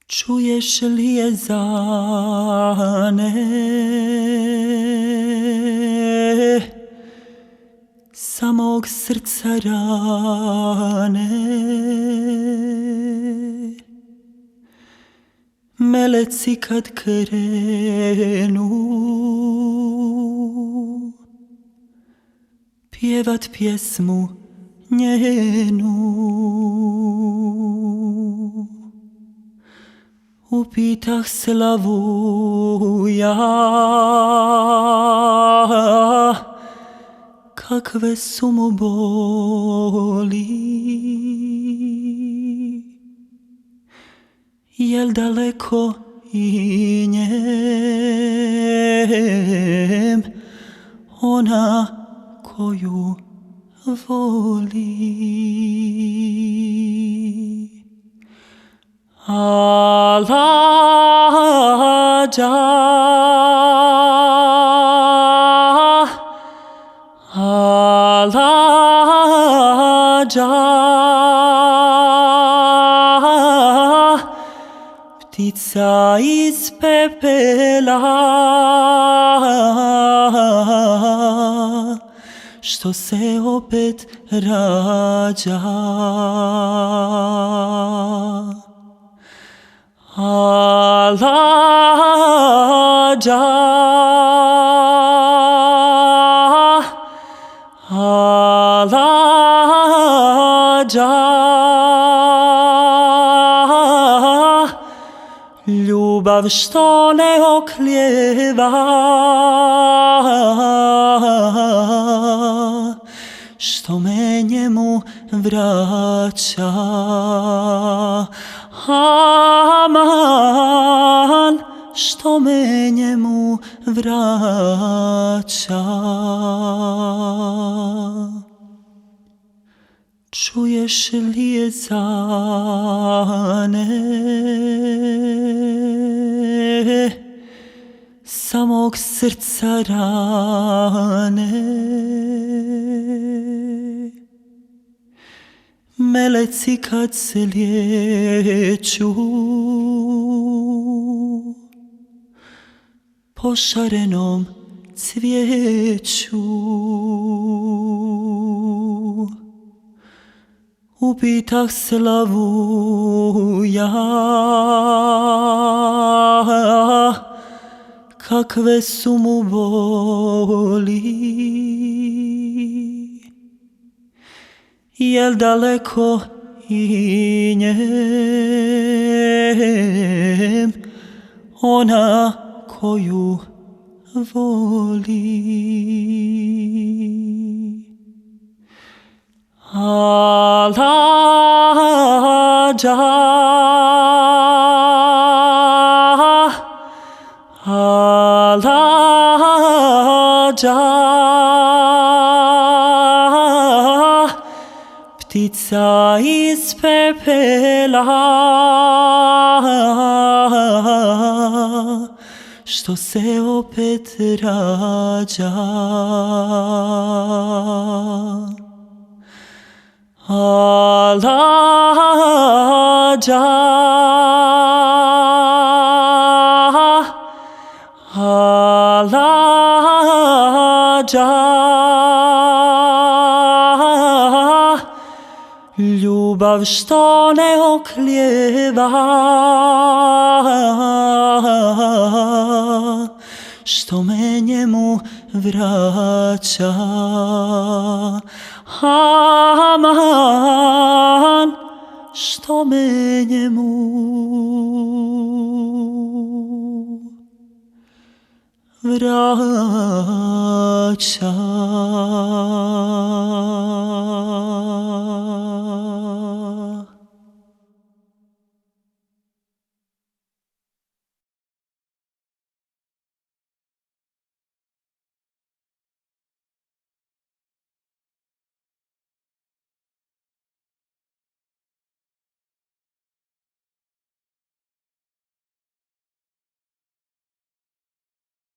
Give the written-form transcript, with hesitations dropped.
Čuješ li je zane samog srca rane? Meleci kad krenu pjevat pjesmu njenu, upitah slavu ja kakve su mu boli, jel daleko i njem ona koju voli. Alađa, alađa, ptica iz pepela što se opet rađa. Alađa, alađa, ljubav što ne oklijeva, što me njemu vraća. Aman, što me njemu vraća. Čuješ li je zane samog srca rane? Meleci kad se lijeću po šarenom cvijeću, upitah slavu ja kakve su mu boli, jel daleko i njem ona koju voli. Alađa, alađa, ptica iz pepela što se opet rađa. Alađa, alađa, ljubav što ne oklijeva, što me njemu vraća. Aman, što me njemu vraća.